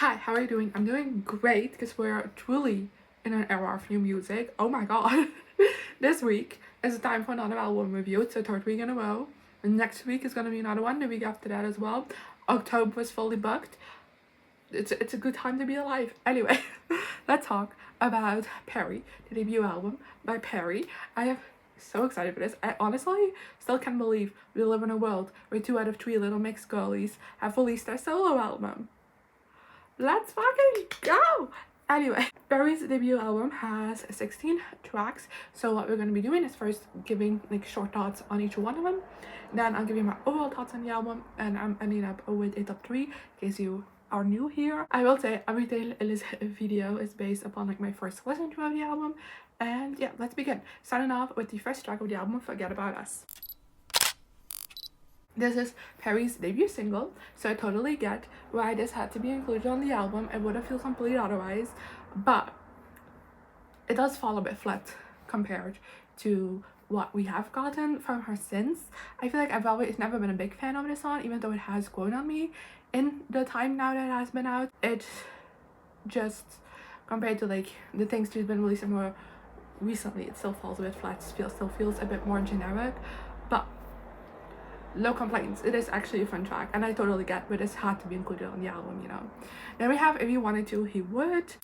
Hi, how are you doing? I'm doing great because we're truly in an era of new music. Oh my god. This week is time for another album review. It's the third week in a row. And next week is gonna be another one, the week after that as well. October was fully booked. It's a good time to be alive. Anyway, let's talk about Perrie, the debut album by Perrie. I am so excited for this. I honestly still can't believe we live in a world where 2 out of 3 little mixed girlies have released their solo album. Let's fucking go! Anyway, Perrie's debut album has 16 tracks, so what we're going to be doing is first giving like short thoughts on each one of them, then I'll give you my overall thoughts on the album, and I'm ending up with a top 3 in case you are new here. I will say everything in this video is based upon like my first listen to of the album, and yeah, let's begin. Starting off with the first track of the album, Forget About Us. This is Perrie's debut single, so I totally get why this had to be included on the album. It would have felt completely otherwise, but it does fall a bit flat compared to what we have gotten from her since. I feel like I've always never been a big fan of this song, even though it has grown on me in the time now that it has been out. It just, compared to like the things she's been releasing more recently, it still falls a bit flat, still feels a bit more generic, but no complaints. It is actually a fun track, and I totally get why this had to be included on the album, you know. Then we have If He Wanted To, He Would,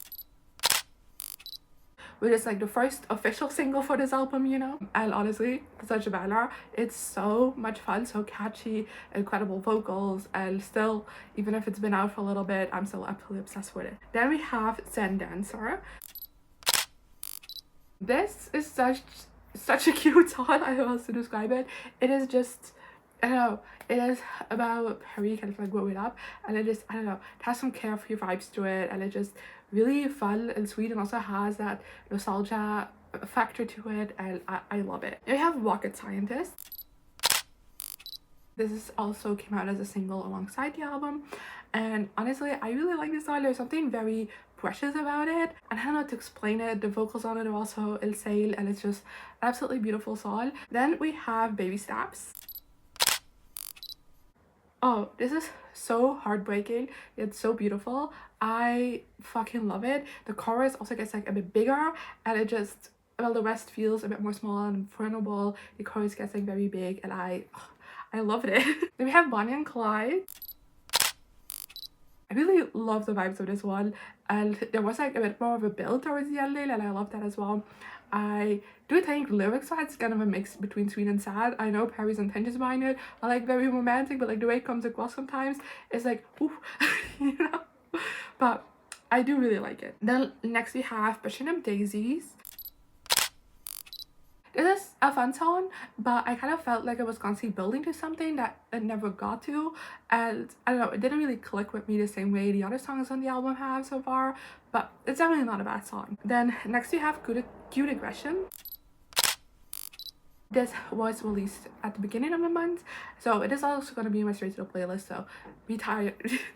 which is like the first official single for this album, you know. And honestly, such a banger. It's so much fun, so catchy, incredible vocals, and still, even if it's been out for a little bit, I'm still absolutely obsessed with it. Then we have Zen Dancer. This is such a cute song. I don't know how else to describe it. It is just, I don't know, it is about Perrie kind of like growing up, and it is, I don't know, it has some carefree vibes to it, and it just really fun and sweet, and also has that nostalgia factor to it, and I love it. Then we have Rocket Scientist. This is also came out as a single alongside the album, and honestly I really like this song. There's something very precious about it, and I don't know how to explain it. The vocals on it are also insane, and it's just an absolutely beautiful song. Then we have Baby Steps. Oh, this is so heartbreaking. It's so beautiful. I fucking love it. The chorus also gets like a bit bigger, and it just, well, the rest feels a bit more small and vulnerable. The chorus gets like very big, and I loved it. Then we have Bonnie and Clyde. I really love the vibes of this one, and there was like a bit more of a build towards the ending, and I love that as well. I do think lyrics-wise it's kind of a mix between sweet and sad. I know Perrie's intentions behind it are like very romantic, but like the way it comes across sometimes is like ooh, you know. But I do really like it. Then next we have Up Daisies. This is a fun song, but I kind of felt like it was constantly building to something that it never got to, and I don't know, it didn't really click with me the same way the other songs on the album have so far, but it's definitely not a bad song. Then next we have Cute Aggression. This was released at the beginning of the month, so it is also going to be in my straight to the playlist, so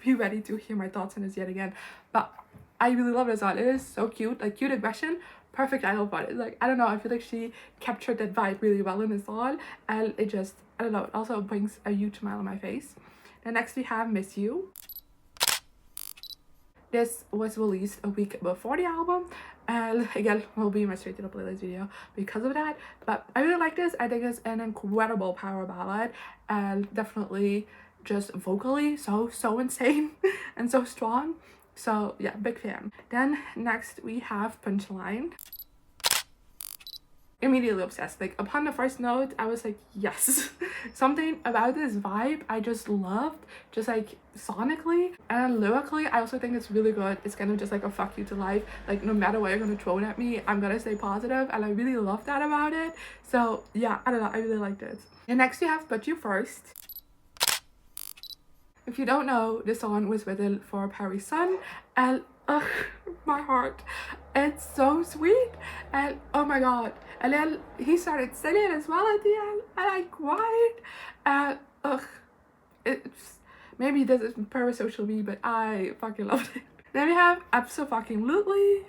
be ready to hear my thoughts on this yet again. But I really love this song. It is so cute, like Cute Aggression, perfect title for it. Like, I don't know, I feel like she captured that vibe really well in the song, and it just, I don't know, it also brings a huge smile on my face. And next we have Miss You. This was released a week before the album, and again will be in my straight to the playlist video because of that. But I really like this. I think it's an incredible power ballad, and definitely just vocally so insane and so strong. So yeah, big fan. Then next we have Punchline. Immediately obsessed. Like upon the first note I was like yes. Something about this vibe I just loved, just like sonically and lyrically. I also think it's really good. It's kind of just like a fuck you to life. Like no matter what you're gonna throw at me, I'm gonna stay positive, and I really love that about it. So yeah, I don't know, I really liked it. And next we have Put You First. If you don't know, this song was written for Perrie's son, and my heart, it's so sweet, and oh my god. And then he started singing as well at the end, and I cried, and it's, maybe this is parasocial me, but I fucking loved it. Then we have Absofuckinglutly.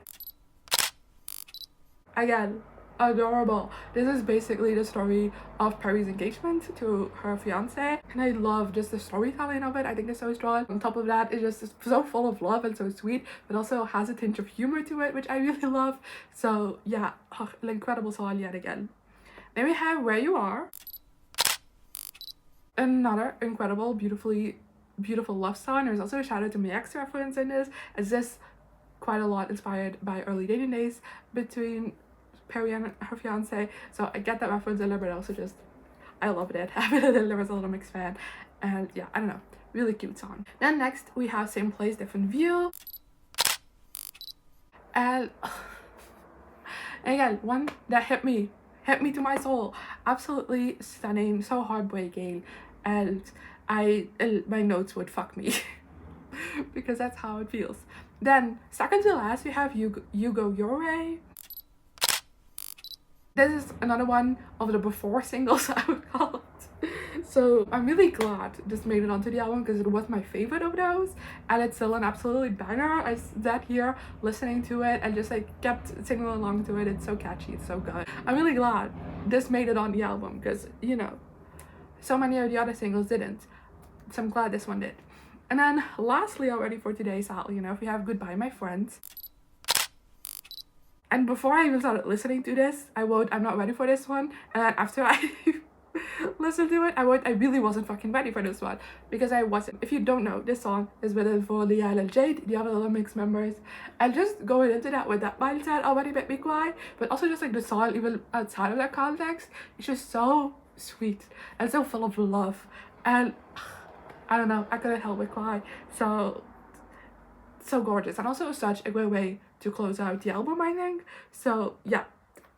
Again, adorable. This is basically the story of Perrie's engagement to her fiance, and I love just the storytelling of it. I think it's so strong. On top of that, it's just so full of love and so sweet, but also has a tinge of humor to it, which I really love. So yeah, an incredible song yet again. Then we have Where You Are, another incredible, beautiful love song. There's also a shout out to my ex reference in this, as this quite a lot inspired by early dating days between Perrie and her fiance. So I get that reference in there, but also just I loved it. I've been a Little Mix fan, and yeah, I don't know, really cute song. Then next we have Same Place, Different View, and again, one that hit me to my soul. Absolutely stunning, so heartbreaking, and my notes would fuck me because that's how it feels. Then second to last we have You Go Your Way. This is another one of the before singles, I would call it. So I'm really glad this made it onto the album because it was my favorite of those, and it's still an absolutely banger. I sat here listening to it and just like kept singing along to it. It's so catchy, it's so good. I'm really glad this made it on the album because, you know, so many of the other singles didn't. So I'm glad this one did. And then lastly, already for today's album, you know, we have Goodbye My Friends. And before I even started listening to this, I wrote, I'm not ready for this one. And then after I listened to it, I wrote, I really wasn't fucking ready for this one. Because I wasn't. If you don't know, this song is written for Leanne and Jade, the other Little Mix members. And just going into that with that mindset already made me cry. But also just like the song, even outside of that context, it's just so sweet and so full of love. And I don't know, I couldn't help but cry. So gorgeous, and also such a great way to close out the album, I think. So yeah,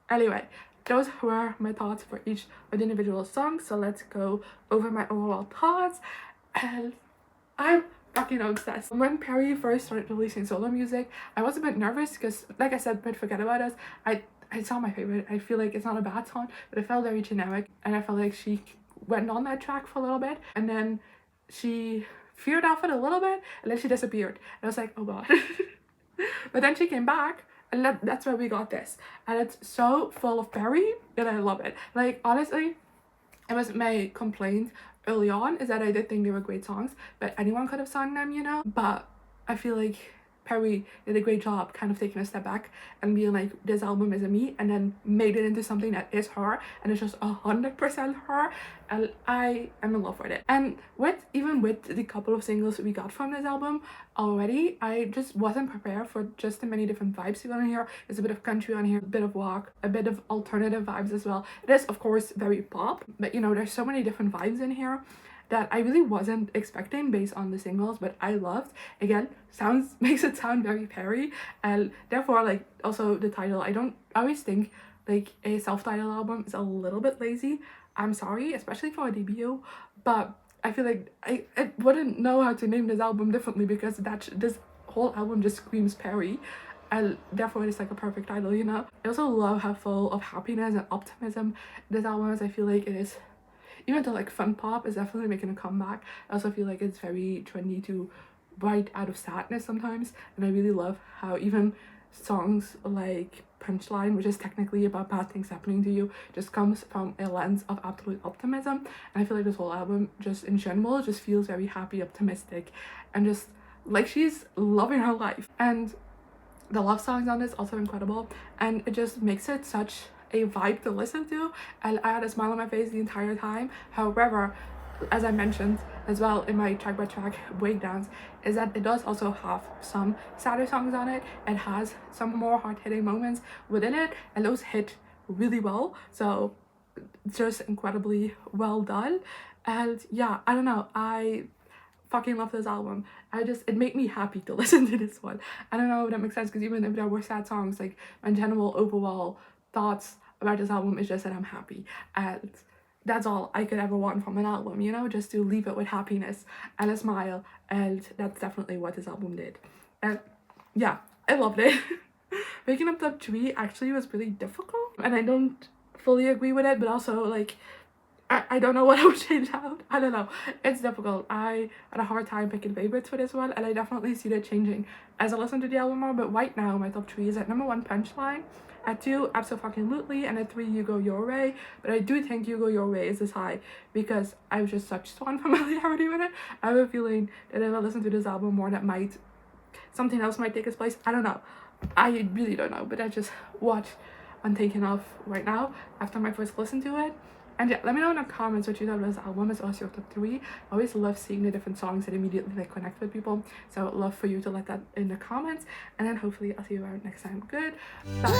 anyway, those were my thoughts for each of the individual songs. So let's go over my overall thoughts. And I'm fucking obsessed. When Perrie first started releasing solo music, I was a bit nervous because, like I said, but Forget About Us, it's not my favorite. I feel like it's not a bad song, but it felt very generic, and I felt like she went on that track for a little bit, and then she veered off it a little bit, and then she disappeared. And I was like, oh god. But then she came back, and that's where we got this. And it's so full of Perrie that I love it. Like, honestly, it was my complaint early on, is that I did think they were great songs, but anyone could have sung them, you know? But I feel like Perrie did a great job kind of taking a step back and being like, this album isn't me, and then made it into something that is her, and it's just 100% her, and I am in love with it. And even with the couple of singles we got from this album already, I just wasn't prepared for just the many different vibes you on here. There's a bit of country on here, a bit of rock, a bit of alternative vibes as well. It is of course very pop, but you know, there's so many different vibes in here that I really wasn't expecting based on the singles, but I loved. Again, makes it sound very Perrie, and therefore, like, also the title, I always think like a self-titled album is a little bit lazy. I'm sorry, especially for a debut, but I feel like I wouldn't know how to name this album differently because this whole album just screams Perrie, and therefore it's like a perfect title, you know? I also love how full of happiness and optimism this album is. I feel like it is, even though like fun pop is definitely making a comeback, I also feel like it's very trendy to write out of sadness sometimes, and I really love how even songs like Punchline, which is technically about bad things happening to you, just comes from a lens of absolute optimism. And I feel like this whole album just in general just feels very happy, optimistic, and just like she's loving her life. And the love songs on this also incredible, and it just makes it such a vibe to listen to, and I had a smile on my face the entire time. However, as I mentioned as well in my track by track breakdowns, is that it does also have some sadder songs on it. It has some more hard-hitting moments within it, and those hit really well. So just incredibly well done. And yeah, I don't know, I fucking love this album. It made me happy to listen to this one. I don't know if that makes sense, because even if there were sad songs, like my general overall thoughts about this album is just that I'm happy, and that's all I could ever want from an album, you know, just to leave it with happiness and a smile, and that's definitely what this album did. And yeah, I loved it. Making up top 3 actually was really difficult, and I don't fully agree with it, but also like I don't know what I would change out. I don't know. It's difficult. I had a hard time picking favorites for this one, and I definitely see that changing as I listen to the album more. But right now, my top 3 is at number 1, Punchline, at 2, Absofuckinglutely, and at 3, You Go Your Way. But I do think You Go Your Way is this high because I have just such strong familiarity with it. I have a feeling that if I listen to this album more, that something else might take its place. I don't know. I really don't know, but that's just what I'm thinking of right now after my first listen to it. And yeah, let me know in the comments what you thought of this album as well as your top 3. I always love seeing the different songs that immediately like connect with people. So I would love for you to let that in the comments. And then hopefully I'll see you around next time. Good. Bye.